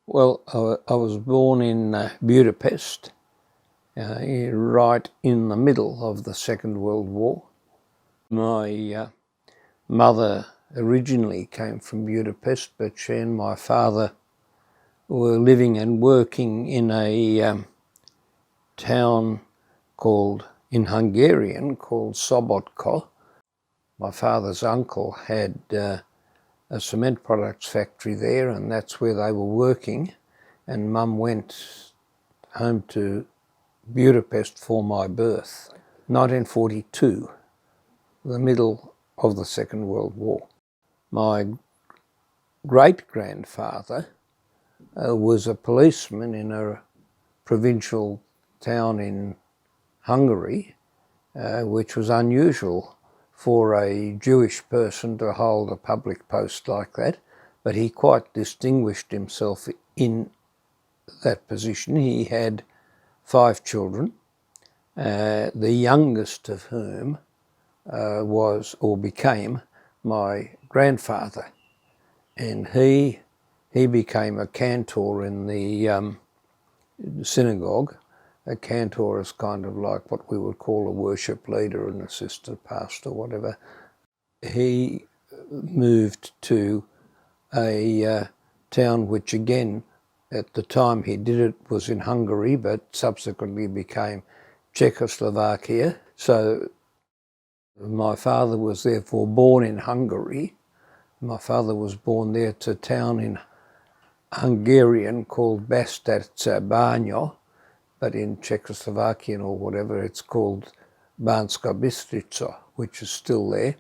Well, I was born in Budapest, right in the middle of the Second World War. My mother originally came from Budapest, but she and my father were living and working in a town in Hungarian called Sobotka. My father's uncle had a cement products factory there, and that's where they were working, and Mum went home to Budapest for my birth. 1942, the middle of the Second World War. My great-grandfather was a policeman in a provincial town in Hungary, which was unusual for a Jewish person to hold a public post like that, but he quite distinguished himself in that position. He had 5 children, the youngest of whom was or became my grandfather, and he became a cantor in the synagogue. A cantor is kind of like what we would call a worship leader, an assistant pastor, whatever. He moved to a town which, again, at the time he did it was in Hungary, but subsequently became Czechoslovakia. So my father was therefore born in Hungary. My father was born there to a town in Hungarian called Bánya, but in Czechoslovakian or whatever it's called Banska Bystrica, which is still there.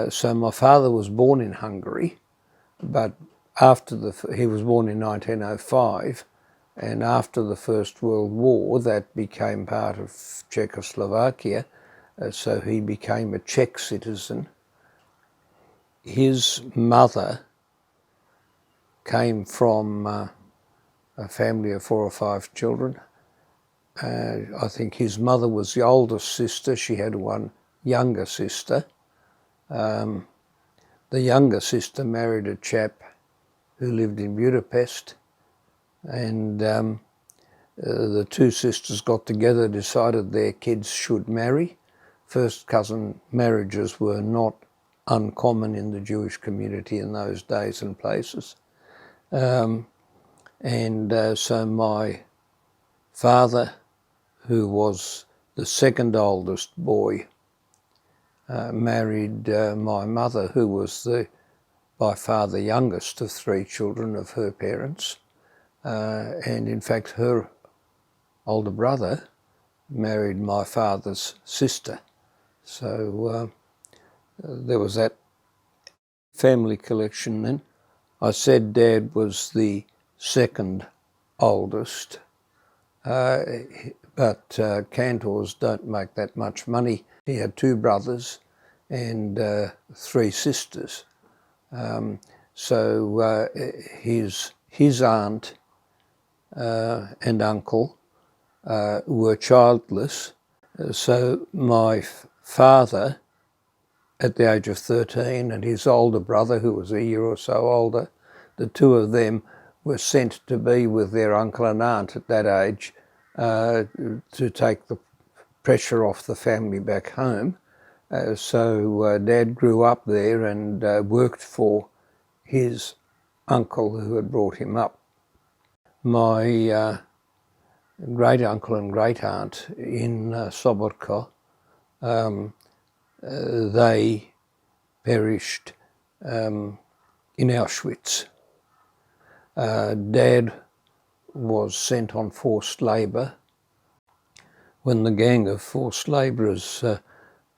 So my father was born in Hungary, but he was born in 1905, and after the First World War that became part of Czechoslovakia, so he became a Czech citizen. His mother came from a family of 4 or 5 children. I think his mother was the oldest sister. She had one younger sister. The younger sister married a chap who lived in Budapest, and the 2 sisters got together, decided their kids should marry. First cousin marriages were not uncommon in the Jewish community in those days and places. So my father, who was the second oldest boy, married my mother, who was by far the youngest of 3 children of her parents. And in fact, her older brother married my father's sister. So there was that family collection then. I said Dad was the second oldest, but cantors don't make that much money. He had 2 brothers and 3 sisters. So his aunt and uncle were childless. So my father, at the age of 13, and his older brother, who was a year or so older, the 2 of them were sent to be with their uncle and aunt at that age to take the pressure off the family back home. So Dad grew up there and worked for his uncle who had brought him up. My great uncle and great aunt in Sobotka, they perished in Auschwitz. Dad was sent on forced labour. When the gang of forced labourers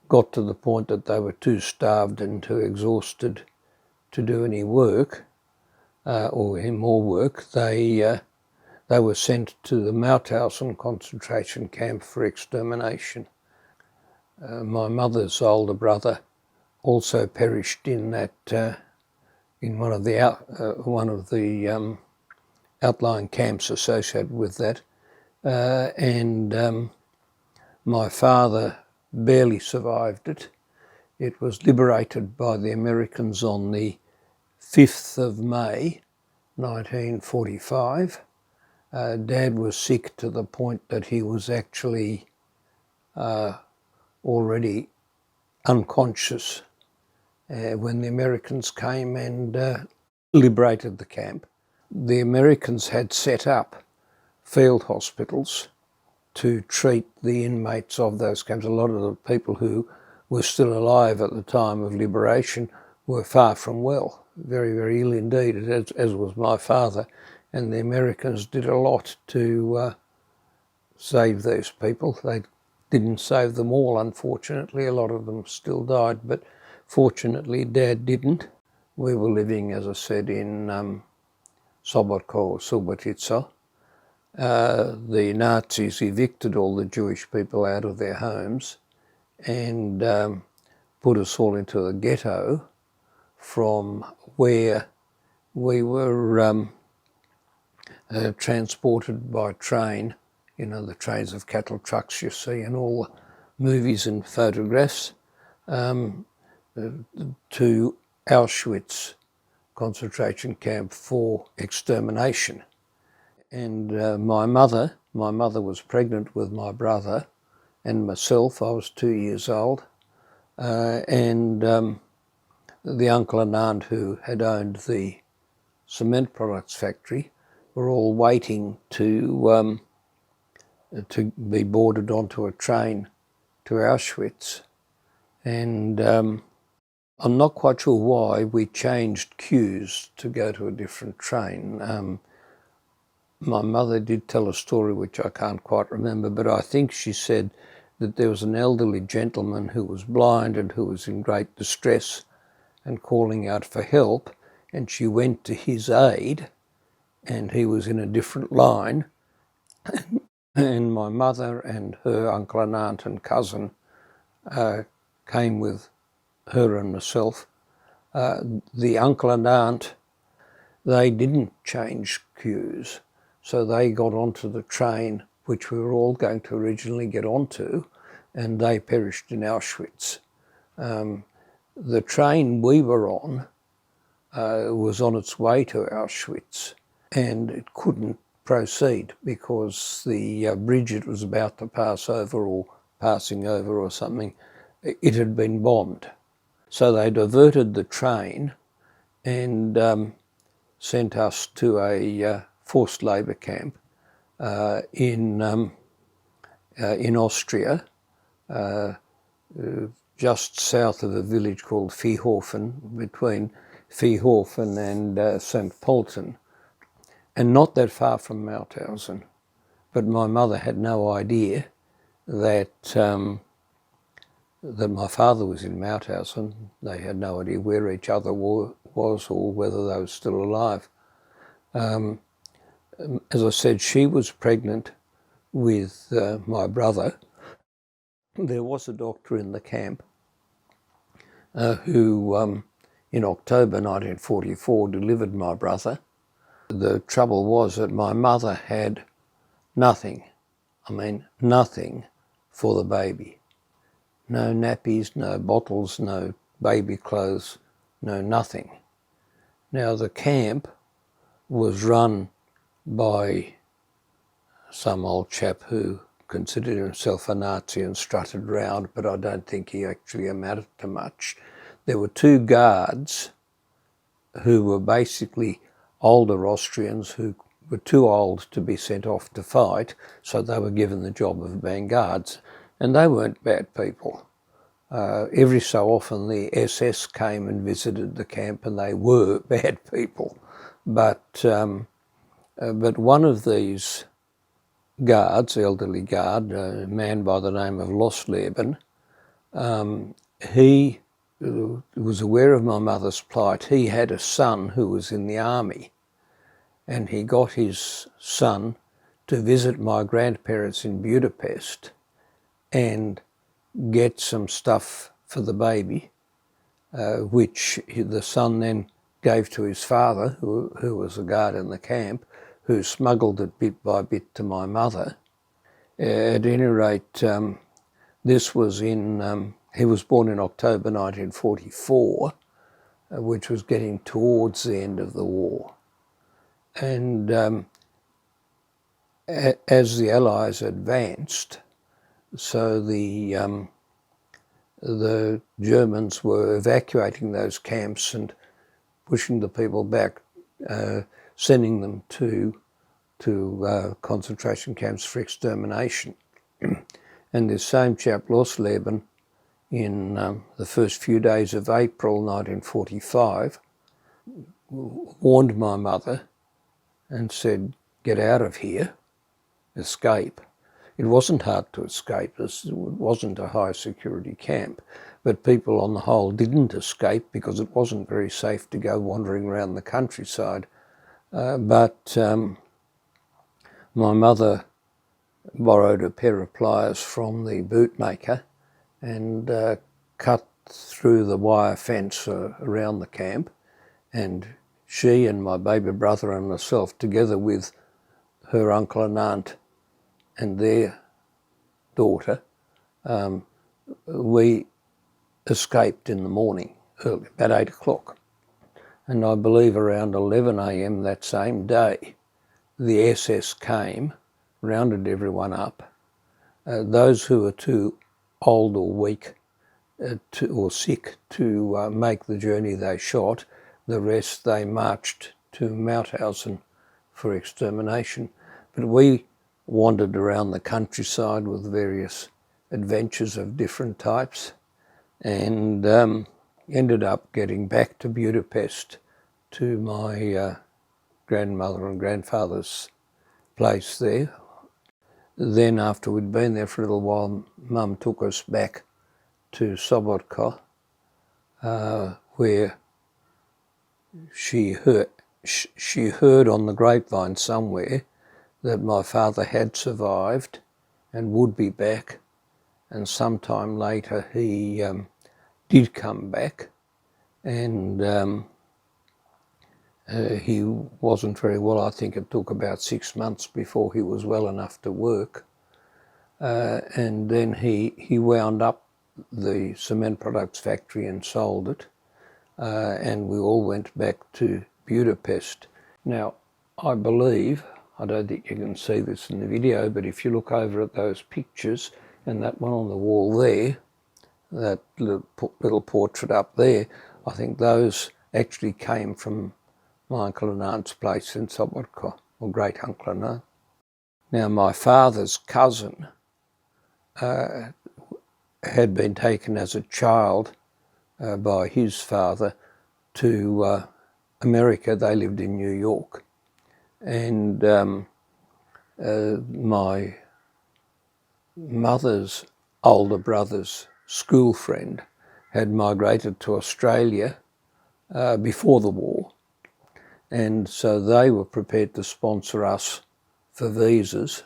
got to the point that they were too starved and too exhausted to do any work, or any more work, they were sent to the Mauthausen concentration camp for extermination. My mother's older brother also perished in that in one of the outlying camps associated with that, and my father barely survived it. It was liberated by the Americans on the 5th of May 1945. Dad was sick to the point that he was actually already unconscious when the Americans came and liberated the camp. The Americans had set up field hospitals to treat the inmates of those camps. A lot of the people who were still alive at the time of liberation were far from well, very, very ill indeed, as was my father. And the Americans did a lot to save those people. They didn't save them all, unfortunately. A lot of them still died, but fortunately Dad didn't. We were living, as I said, in Sobotko or Subotica. The Nazis evicted all the Jewish people out of their homes and put us all into a ghetto, from where we were transported by train, you know, the trains of cattle trucks you see in all the movies and photographs, to Auschwitz concentration camp for extermination. And my mother was pregnant with my brother and myself. I was 2 years old. And the uncle and aunt who had owned the cement products factory were all waiting to be boarded onto a train to Auschwitz. And I'm not quite sure why we changed queues to go to a different train. My mother did tell a story which I can't quite remember, but I think she said that there was an elderly gentleman who was blind and who was in great distress and calling out for help, and she went to his aid, and he was in a different line, and my mother and her uncle and aunt and cousin came with her and myself. The uncle and aunt, they didn't change queues, so they got onto the train which we were all going to originally get onto, and they perished in Auschwitz. The train we were on was on its way to Auschwitz, and it couldn't proceed because the bridge it was about to pass over, or passing over or something, it had been bombed. So they diverted the train and sent us to a forced labour camp in Austria, just south of a village called Viehhofen, between Viehhofen and St. Polten, and not that far from Mauthausen. But my mother had no idea that that my father was in Mauthausen. They had no idea where each other was or whether they were still alive. As I said, she was pregnant with my brother. There was a doctor in the camp who, in October 1944, delivered my brother. The trouble was that my mother had nothing, nothing for the baby. No nappies, no bottles, no baby clothes, no nothing. Now the camp was run by some old chap who considered himself a Nazi and strutted round, but I don't think he actually amounted to much. There were two guards who were basically older Austrians who were too old to be sent off to fight, so they were given the job of being guards. And they weren't bad people. Every so often the SS came and visited the camp, and they were bad people. But one of these guards, elderly guard, a man by the name of Losleben, he was aware of my mother's plight. He had a son who was in the army, and he got his son to visit my grandparents in Budapest and get some stuff for the baby, which the son then gave to his father, who was a guard in the camp, who smuggled it bit by bit to my mother. At any rate, this was in, he was born in October 1944, which was getting towards the end of the war. And as the Allies advanced, so the Germans were evacuating those camps and pushing the people back, sending them to concentration camps for extermination. And this same chap, Lossleben, in the first few days of April 1945, warned my mother and said, "Get out of here, escape." It wasn't hard to escape. It wasn't a high security camp, but people on the whole didn't escape because it wasn't very safe to go wandering around the countryside. But my mother borrowed a pair of pliers from the bootmaker and cut through the wire fence around the camp, and she and my baby brother and myself, together with her uncle and aunt and their daughter, we escaped in the morning, early, about 8 o'clock. And I believe around 11 a.m. that same day, the SS came, rounded everyone up. Those who were too old or weak or sick to make the journey, they shot. The rest they marched to Mauthausen for extermination. But we wandered around the countryside with various adventures of different types, and ended up getting back to Budapest, to my grandmother and grandfather's place there. Then after we'd been there for a little while, Mum took us back to Sobotka, where she heard on the grapevine somewhere that my father had survived and would be back, and sometime later he did come back, and he wasn't very well. I think it took about 6 months before he was well enough to work, and then he wound up the cement products factory and sold it, and we all went back to Budapest. Now, I believe, I don't think you can see this in the video, but if you look over at those pictures and that one on the wall there, that little portrait up there, I think those actually came from my uncle and aunt's place in Sobotka, or great uncle and aunt. Now, my father's cousin had been taken as a child by his father to America. They lived in New York, and my mother's older brother's school friend had migrated to Australia before the war, and so they were prepared to sponsor us for visas.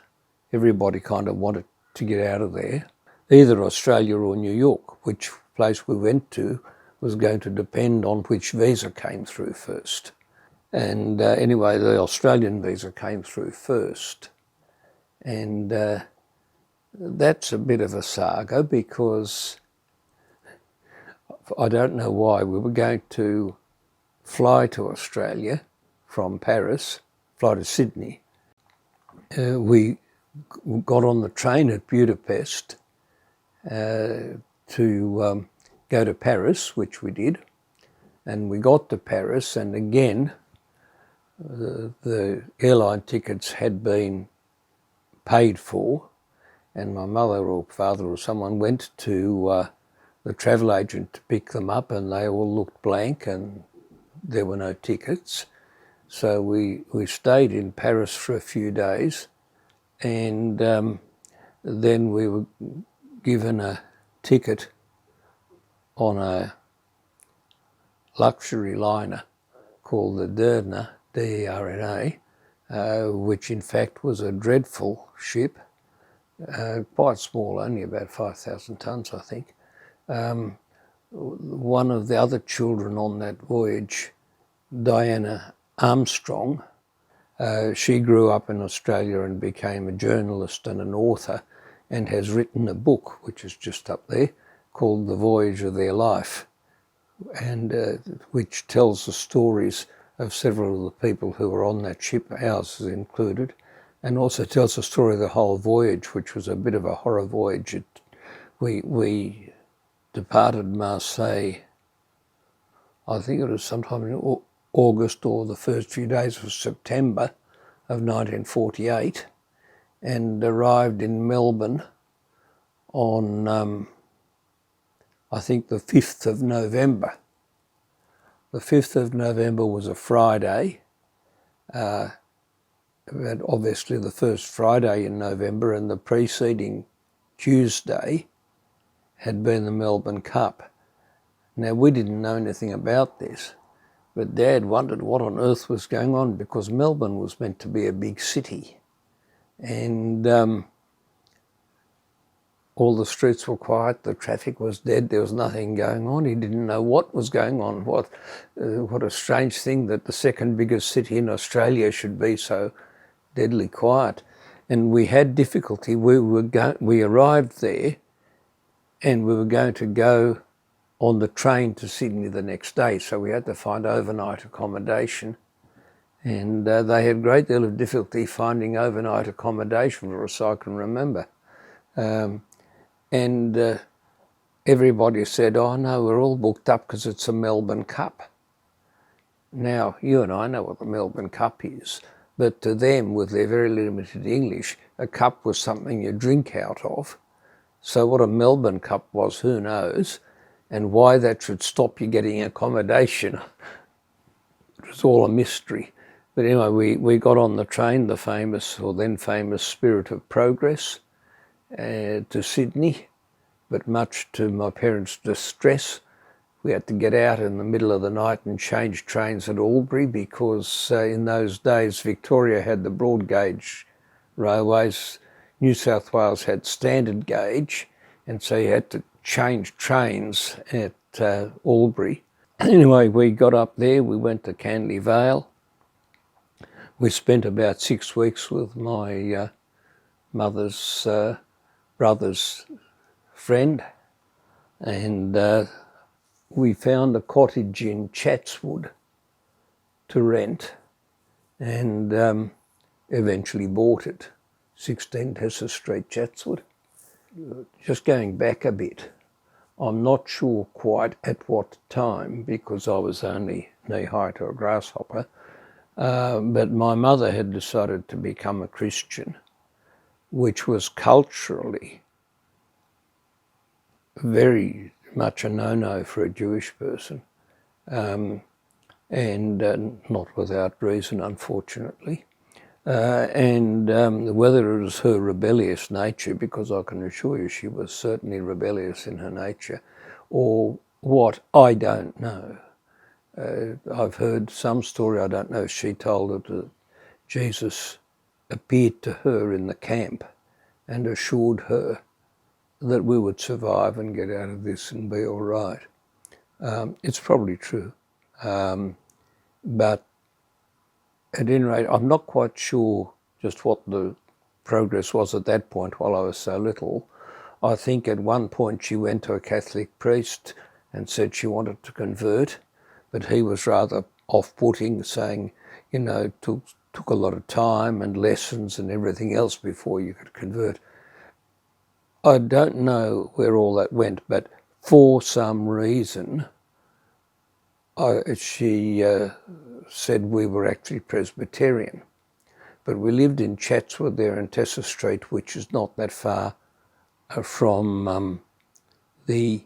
Everybody kind of wanted to get out of there, either Australia or New York. Which place we went to was going to depend on which visa came through first. And anyway, the Australian visa came through first. And that's a bit of a saga, because I don't know why. We were going to fly to Australia from Paris, fly to Sydney. We got on the train at Budapest to go to Paris, which we did. And we got to Paris, and again, the airline tickets had been paid for, and my mother or father or someone went to the travel agent to pick them up, and they all looked blank and there were no tickets. So we stayed in Paris for a few days, and then we were given a ticket on a luxury liner called the Derna, D-E-R-N-A, which in fact was a dreadful ship, quite small, only about 5,000 tonnes, I think. One of the other children on that voyage, Diana Armstrong, she grew up in Australia and became a journalist and an author, and has written a book, which is just up there, called The Voyage of Their Life, and which tells the stories of several of the people who were on that ship, ours is included, and also tells the story of the whole voyage, which was a bit of a horror voyage. We departed Marseille, I think it was sometime in August or the first few days of September of 1948, and arrived in Melbourne on, I think, the 5th of November. The 5th of November was a Friday, but obviously the first Friday in November, and the preceding Tuesday had been the Melbourne Cup. Now, we didn't know anything about this, but Dad wondered what on earth was going on, because Melbourne was meant to be a big city, and all the streets were quiet, the traffic was dead, there was nothing going on. He didn't know what was going on. What a strange thing that the second biggest city in Australia should be so deadly quiet. And we had difficulty. We arrived there, and we were going to go on the train to Sydney the next day, so we had to find overnight accommodation. And they had a great deal of difficulty finding overnight accommodation, for as I can remember. And everybody said, oh no, we're all booked up because it's a Melbourne Cup. Now, you and I know what the Melbourne Cup is, but to them, with their very limited English, a cup was something you drink out of. So what a Melbourne Cup was, who knows, and why that should stop you getting accommodation, it was all a mystery. But anyway, we got on the train, the famous, or then famous, Spirit of Progress, to Sydney, but much to my parents' distress, we had to get out in the middle of the night and change trains at Albury, because in those days Victoria had the broad gauge railways, New South Wales had standard gauge, and so you had to change trains at Albury. Anyway, we got up there, we went to Canley Vale. We spent about 6 weeks with my mother's brother's friend, and we found a cottage in Chatswood to rent, and eventually bought it, 16 Tessa Street, Chatswood. Just going back a bit, I'm not sure quite at what time, because I was only knee-high to a grasshopper, but my mother had decided to become a Christian, which was culturally very much a no-no for a Jewish person, and not without reason, unfortunately. And whether it was her rebellious nature, because I can assure you she was certainly rebellious in her nature, or what, I don't know. I've heard some story, I don't know if she told it, that Jesus appeared to her in the camp and assured her that we would survive and get out of this and be all right. It's probably true. But at any rate, I'm not quite sure just what the progress was at that point while I was so little. I think at one point she went to a Catholic priest and said she wanted to convert, but he was rather off-putting, saying, you know, it took a lot of time and lessons and everything else before you could convert. I don't know where all that went, but for some reason, she said we were actually Presbyterian. But we lived in Chatswood there in Tessa Street, which is not that far from the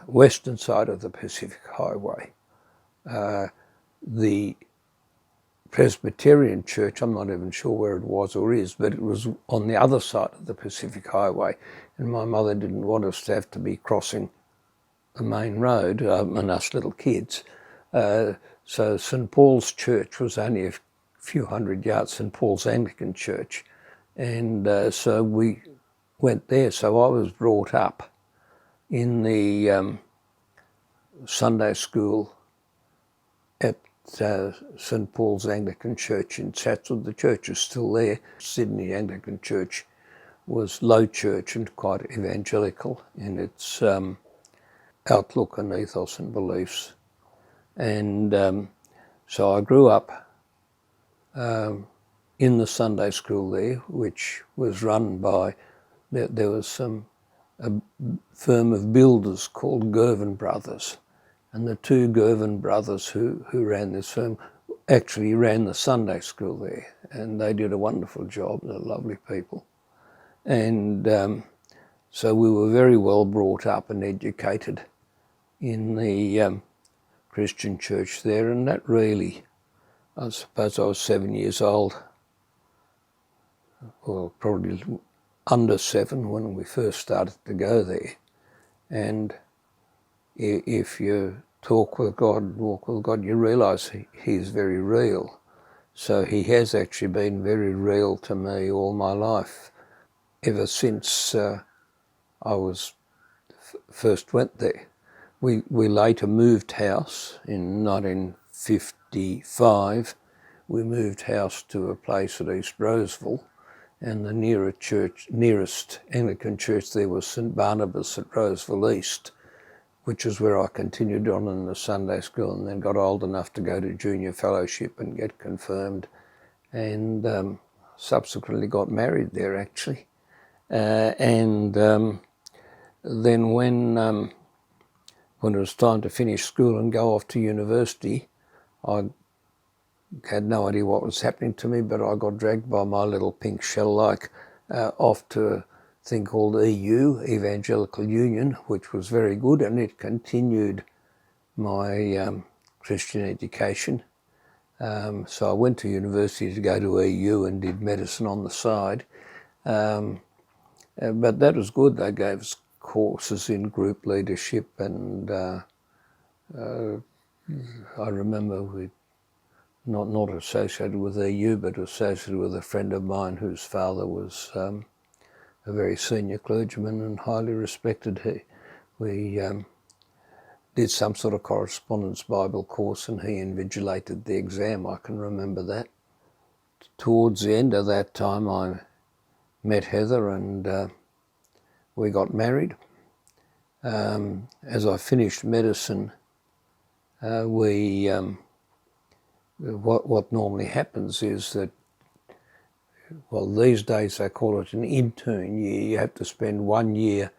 western side of the Pacific Highway. The Presbyterian church, I'm not even sure where it was or is, but it was on the other side of the Pacific Highway, and my mother didn't want us to have to be crossing the main road, and us little kids. So St Paul's Church was only a few hundred yards, St Paul's Anglican Church, and so we went there. So I was brought up in the Sunday school at St Paul's Anglican Church in Chatswood. The church is still there. Sydney Anglican Church was low church and quite evangelical in its outlook and ethos and beliefs. And So I grew up in the Sunday school there, which was run by, there was a firm of builders called Girvan Brothers. And the two Girvan brothers who ran this firm actually ran the Sunday school there. And they did a wonderful job. They're lovely people. And so we were very well brought up and educated in the Christian church there. And that really, I suppose I was 7 years old, well, probably under 7 when we first started to go there. And if you talk with God, walk with God, you realise He's very real. So He has actually been very real to me all my life, ever since I was first went there. We later moved house in 1955. We moved house to a place at East Roseville, and the nearest Anglican church there was St Barnabas at Roseville East, which is where I continued on in the Sunday school, and then got old enough to go to junior fellowship and get confirmed, and subsequently got married there actually. Then when it was time to finish school and go off to university, I had no idea what was happening to me, but I got dragged by my little pink shell off to a thing called EU, Evangelical Union, which was very good, and it continued my Christian education. So I went to university to go to EU and did medicine on the side. But that was good. They gave us courses in group leadership, and I remember we not associated with EU, but associated with a friend of mine whose father was a very senior clergyman and highly respected. We did some sort of correspondence Bible course, and he invigilated the exam. I can remember that. Towards the end of that time, I met Heather, and we got married. As I finished medicine, what normally happens is that, well, these days they call it an intern year. You have to spend 1 year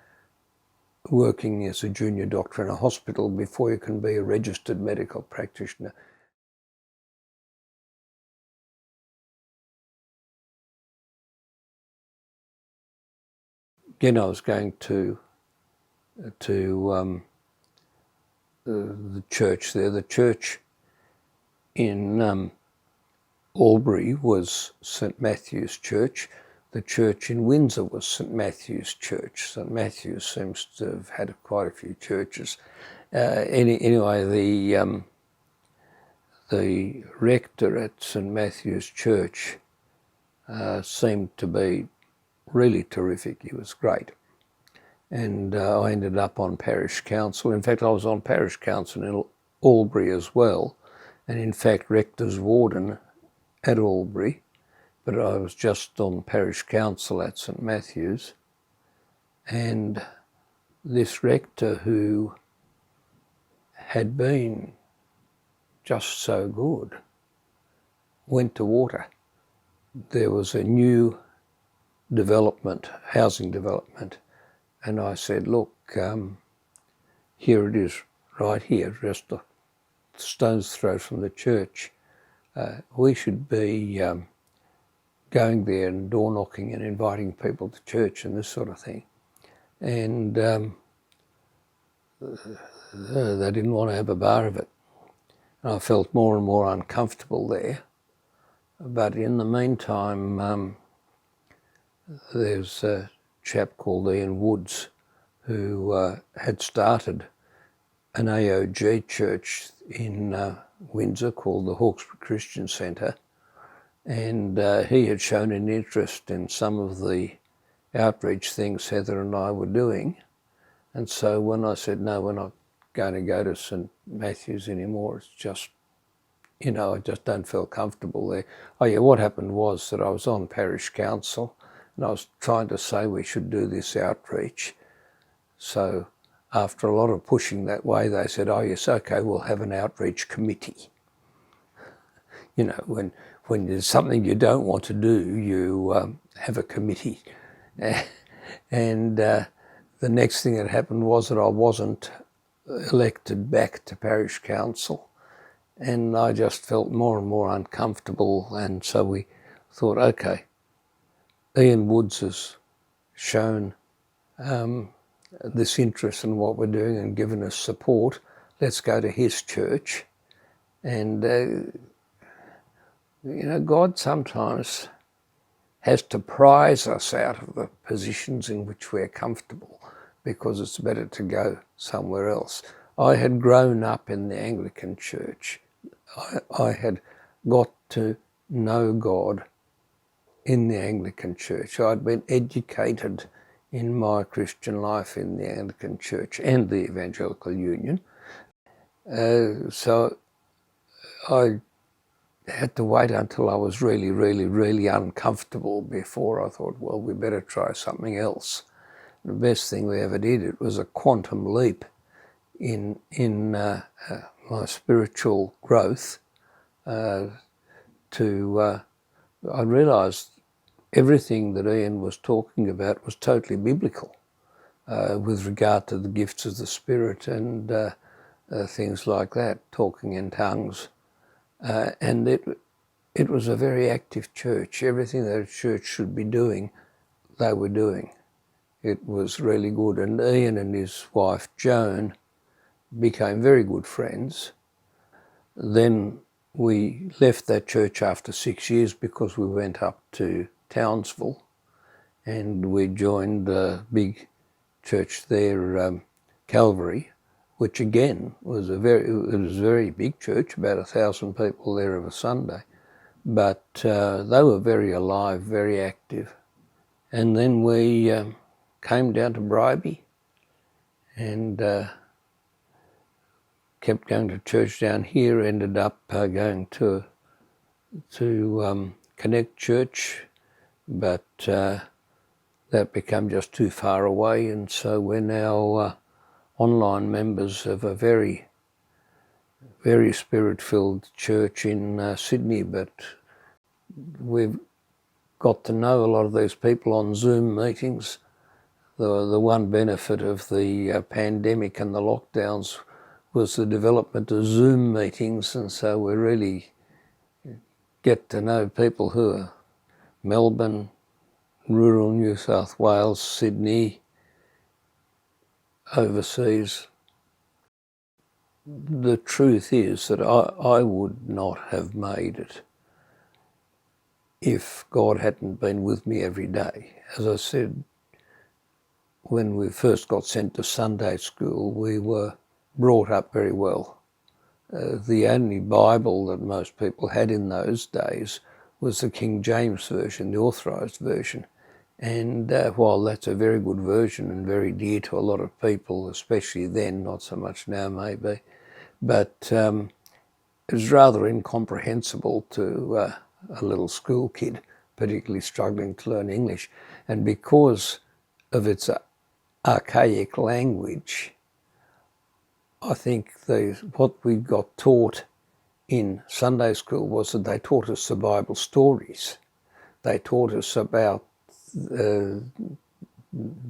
working as a junior doctor in a hospital before you can be a registered medical practitioner. Again, I was going to the church there. The church in Albury was St Matthew's Church. The church in Windsor was St Matthew's Church. St Matthew's seems to have had quite a few churches. Anyway, the rector at St Matthew's Church seemed to be really terrific. He was great. And I ended up on parish council. In fact, I was on parish council in Albury as well, and in fact rector's warden at Albury, but I was just on parish council at St Matthew's. And this rector, who had been just so good, went to water. There was a new development, housing development, and I said, look, here it is, right here, just a stone's throw from the church. We should be going there and door knocking and inviting people to church and this sort of thing. And they didn't want to have a bar of it. And I felt more and more uncomfortable there. But in the meantime, there's a chap called Ian Woods who had started an AOG church in Windsor called the Hawkesbury Christian Centre, and he had shown an interest in some of the outreach things Heather and I were doing. And so when I said, no, we're not going to go to St Matthew's anymore, it's just, I just don't feel comfortable there. Oh yeah, what happened was that I was on parish council and I was trying to say we should do this outreach. So after a lot of pushing that way, they said, oh yes, okay, we'll have an outreach committee. you know, when there's something you don't want to do, you have a committee. And the next thing that happened was that I wasn't elected back to parish council, and I just felt more and more uncomfortable, and so we thought, okay, Ian Woods has shown this interest in what we're doing and given us support. Let's go to his church. And, you know, God sometimes has to prise us out of the positions in which we're comfortable, because it's better to go somewhere else. I had grown up in the Anglican Church. I had got to know God in the Anglican Church. I'd been educated in my Christian life in the Anglican Church and the Evangelical Union. So I had to wait until I was really, really, really uncomfortable before I thought, well, we better try something else. The best thing we ever did, it was a quantum leap in my spiritual growth. I realised everything that Ian was talking about was totally biblical with regard to the gifts of the Spirit and things like that, talking in tongues. And it was a very active church. Everything that a church should be doing, they were doing. It was really good. And Ian and his wife, Joan, became very good friends. Then we left that church after 6 years because we went up to Townsville and we joined a big church there, Calvary, which again was a very big church, about 1,000 people there of a Sunday. But they were very alive, very active. And then we came down to Bribie and kept going to church down here, ended up going to Connect Church, but that became just too far away, and so we're now online members of a very, very spirit-filled church in Sydney, but we've got to know a lot of these people on Zoom meetings. The one benefit of the pandemic and the lockdowns was the development of Zoom meetings, and so we really get to know people who are Melbourne, rural New South Wales, Sydney, overseas. The truth is that I would not have made it if God hadn't been with me every day. As I said, when we first got sent to Sunday school, we were brought up very well. The only Bible that most people had in those days was the King James Version, the Authorised Version. And while that's a very good version and very dear to a lot of people, especially then, not so much now maybe, but it was rather incomprehensible to a little school kid, particularly struggling to learn English. And because of its archaic language, I think what we got taught in Sunday school was that they taught us the Bible stories. They taught us about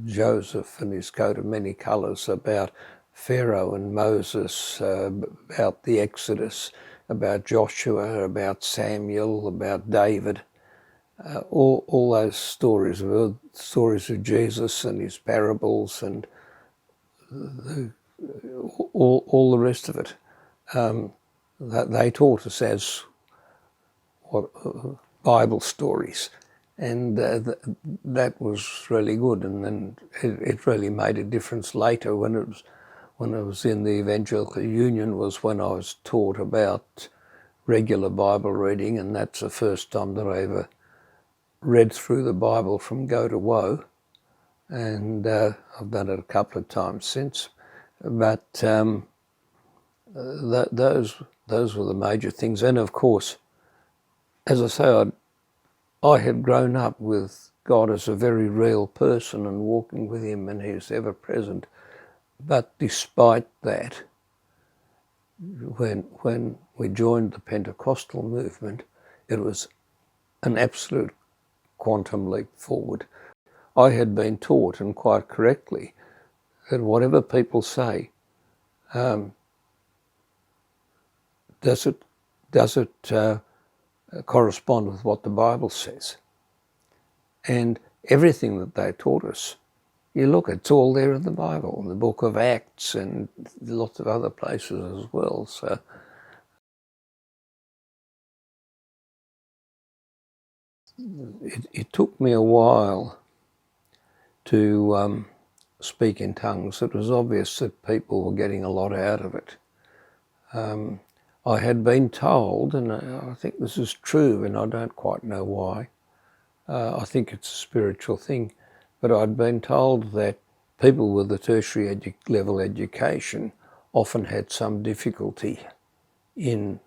Joseph and his coat of many colours, about Pharaoh and Moses, about the Exodus, about Joshua, about Samuel, about David. All those stories were stories of Jesus and his parables and all the rest of it. They taught us as Bible stories, and that was really good. And then it really made a difference later when I was in the Evangelical Union, was when I was taught about regular Bible reading, and that's the first time that I ever read through the Bible from go to woe, and I've done it a couple of times since. But those were the major things. And of course, as I say, I had grown up with God as a very real person and walking with him, and he's ever present. But despite that, when we joined the Pentecostal movement, it was an absolute quantum leap forward. I had been taught, and quite correctly, that whatever people say, does it correspond with what the Bible says? And everything that they taught us, you look, it's all there in the Bible, in the book of Acts and lots of other places as well. So it took me a while to speak in tongues. It was obvious that people were getting a lot out of it. I had been told, and I think this is true, and I don't quite know why, I think it's a spiritual thing, but I'd been told that people with a tertiary level education often had some difficulty in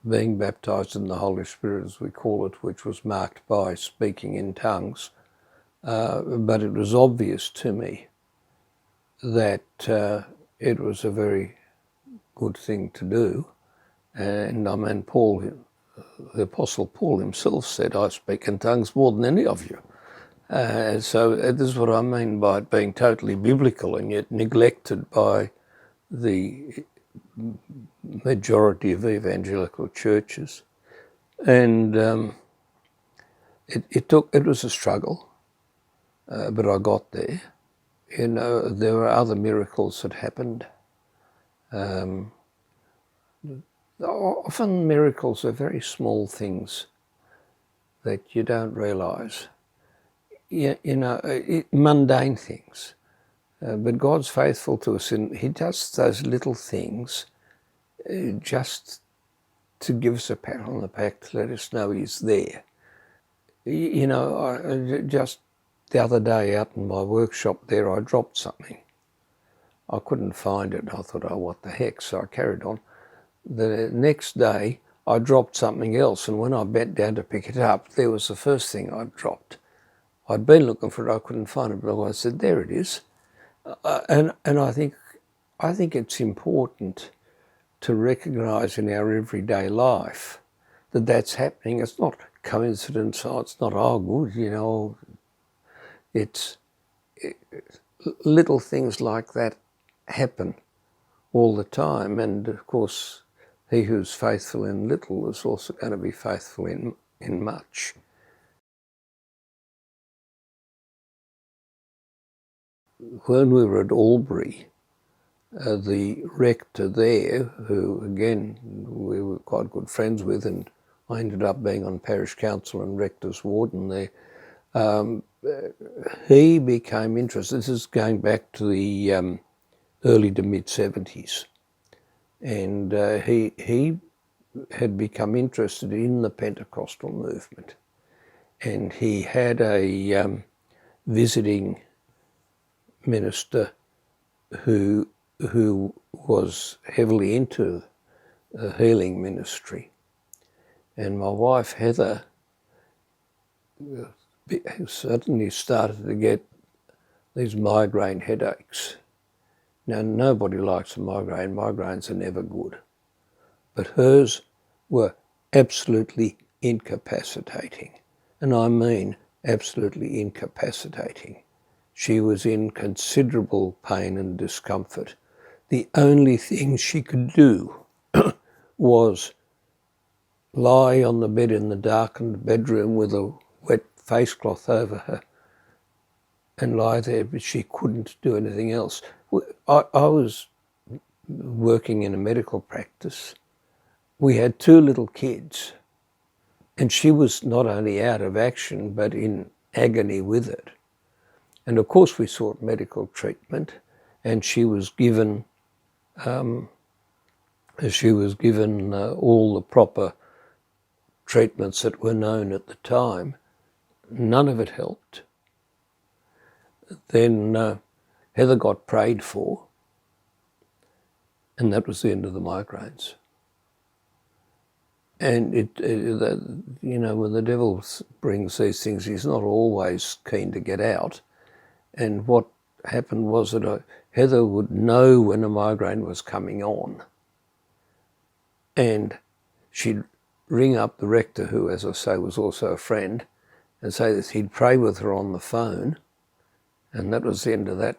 being baptised in the Holy Spirit, as we call it, which was marked by speaking in tongues. But it was obvious to me that it was a very good thing to do. And I mean, the Apostle Paul himself said, I speak in tongues more than any of you. So this is what I mean by it being totally biblical and yet neglected by the majority of evangelical churches. And it was a struggle, but I got there. You know, there were other miracles that happened. Often miracles are very small things that you don't realise. You know, mundane things. But God's faithful to us, and He does those little things just to give us a pat on the back to let us know He's there. You know, just the other day out in my workshop there, I dropped something. I couldn't find it. I thought, oh, what the heck? So I carried on. The next day, I dropped something else, and when I bent down to pick it up, there was the first thing I'd dropped. I'd been looking for it, I couldn't find it, but I said, there it is. And I think it's important to recognise in our everyday life that that's happening. It's not coincidence, it's not, oh, good, you know. It's little things like that happen all the time, and of course, he who's faithful in little is also going to be faithful in much. When we were at Albury, the rector there, who again we were quite good friends with, and I ended up being on parish council and rector's warden there, he became interested. This is going back to the early to mid-70s. And he had become interested in the Pentecostal movement. And he had a visiting minister who was heavily into the healing ministry. And my wife, Heather, suddenly started to get these migraine headaches. Now, nobody likes a migraine. Migraines are never good. But hers were absolutely incapacitating. And I mean absolutely incapacitating. She was in considerable pain and discomfort. The only thing she could do was lie on the bed in the darkened bedroom with a wet face cloth over her and lie there, but she couldn't do anything else. I was working in a medical practice. We had 2 little kids, and she was not only out of action, but in agony with it. And of course we sought medical treatment, and she was given all the proper treatments that were known at the time. None of it helped. Then Heather got prayed for, and that was the end of the migraines. And you know, when the devil brings these things, he's not always keen to get out. And what happened was that Heather would know when a migraine was coming on, and she'd ring up the rector, who, as I say, was also a friend, and say that he'd pray with her on the phone, and that was the end of that.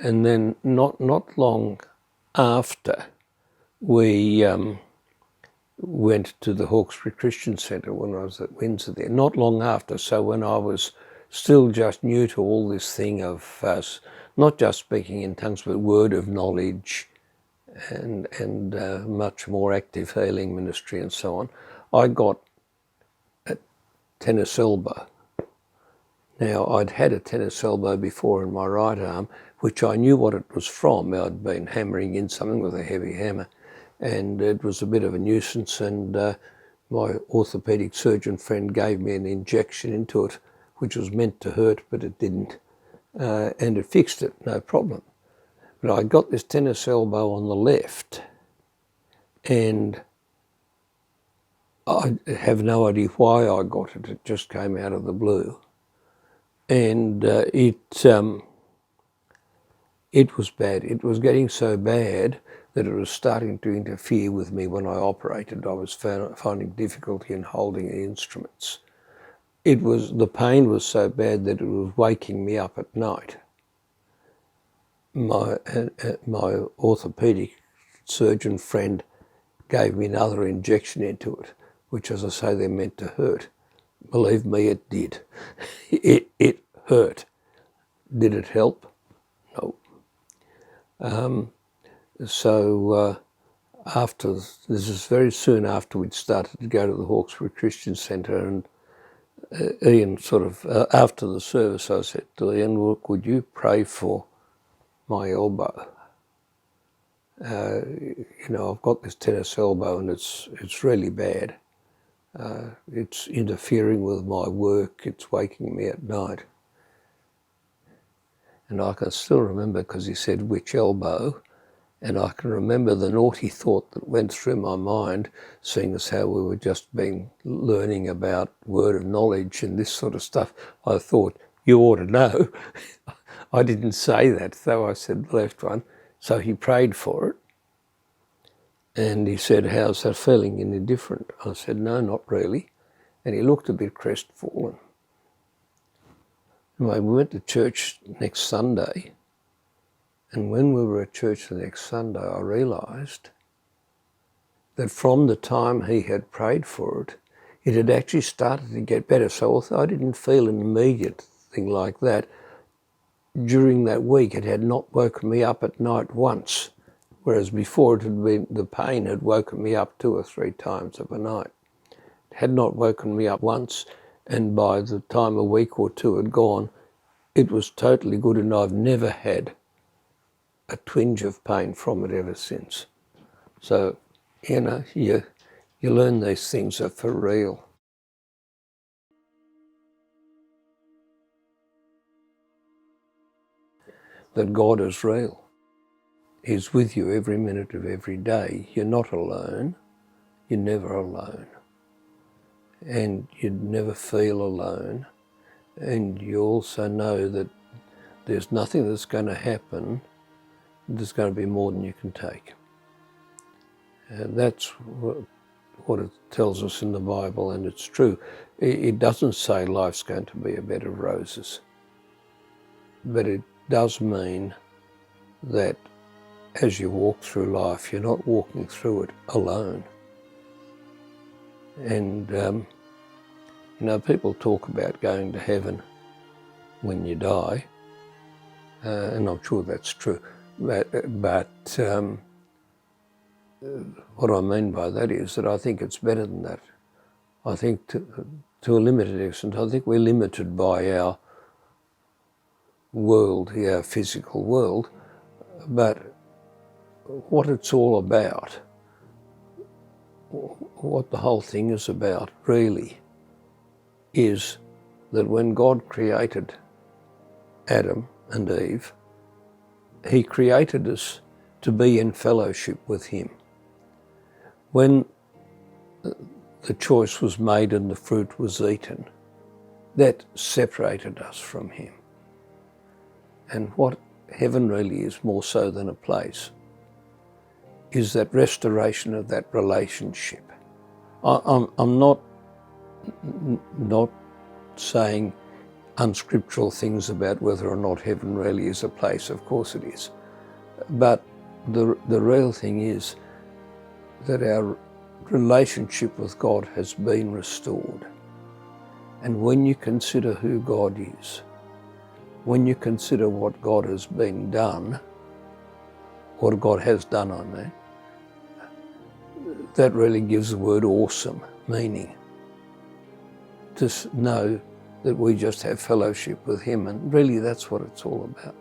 And then not long after, we went to the Hawkesbury Christian Centre when I was at Windsor there. Not long after, so when I was still just new to all this thing of not just speaking in tongues, but word of knowledge and much more active healing ministry and so on, I got a tennis elbow. Now, I'd had a tennis elbow before in my right arm, which I knew what it was from. I'd been hammering in something with a heavy hammer, and it was a bit of a nuisance, and my orthopaedic surgeon friend gave me an injection into it, which was meant to hurt, but it didn't, and it fixed it, no problem. But I got this tennis elbow on the left, and I have no idea why I got it. It just came out of the blue. And it was bad. It was getting so bad that it was starting to interfere with me when I operated. I was finding difficulty in holding the instruments. The pain was so bad that it was waking me up at night. My orthopaedic surgeon friend gave me another injection into it, which, as I say, they're meant to hurt. Believe me, it did. It hurt. Did it help? No. After this is very soon after we'd started to go to the Hawkesbury Christian Centre, and Ian after the service, I said to Ian, "Look, would you pray for my elbow? I've got this tennis elbow, and it's really bad. It's interfering with my work. It's waking me at night." And I can still remember, because he said, "Which elbow?" And I can remember the naughty thought that went through my mind, seeing as how we were just learning about word of knowledge and this sort of stuff. I thought, "You ought to know." I didn't say that, though. I said the left one. So he prayed for it. And he said, "How's that feeling? Any different?" I said, "No, not really." And he looked a bit crestfallen. Anyway, we went to church next Sunday. And when we were at church the next Sunday, I realised that from the time he had prayed for it, it had actually started to get better. So although I didn't feel an immediate thing like that, during that week it had not woken me up at night once, whereas before the pain had woken me up 2 or 3 times of a night. It had not woken me up once, and by the time a week or 2 had gone, it was totally good, and I've never had a twinge of pain from it ever since. So, you learn these things are for real. That God is real. He's with you every minute of every day. You're not alone. You're never alone. And you'd never feel alone. And you also know that there's nothing that's going to happen that's going to be more than you can take. And that's what it tells us in the Bible, and it's true. It doesn't say life's going to be a bed of roses, but it does mean that as you walk through life, you're not walking through it alone. And, people talk about going to heaven when you die, and I'm sure that's true. But what I mean by that is that I think it's better than that. I think to a limited extent, I think we're limited by our world, our physical world, but what it's all about, what the whole thing is about really, is that when God created Adam and Eve, he created us to be in fellowship with him. When the choice was made and the fruit was eaten, that separated us from him. And what heaven really is, more so than a place, is that restoration of that relationship. I'm not saying unscriptural things about whether or not heaven really is a place. Of course it is. But the real thing is that our relationship with God has been restored. And when you consider who God is, when you consider what God has been done, what God has done, I mean, that really gives the word awesome meaning. To know that we just have fellowship with him, and really that's what it's all about.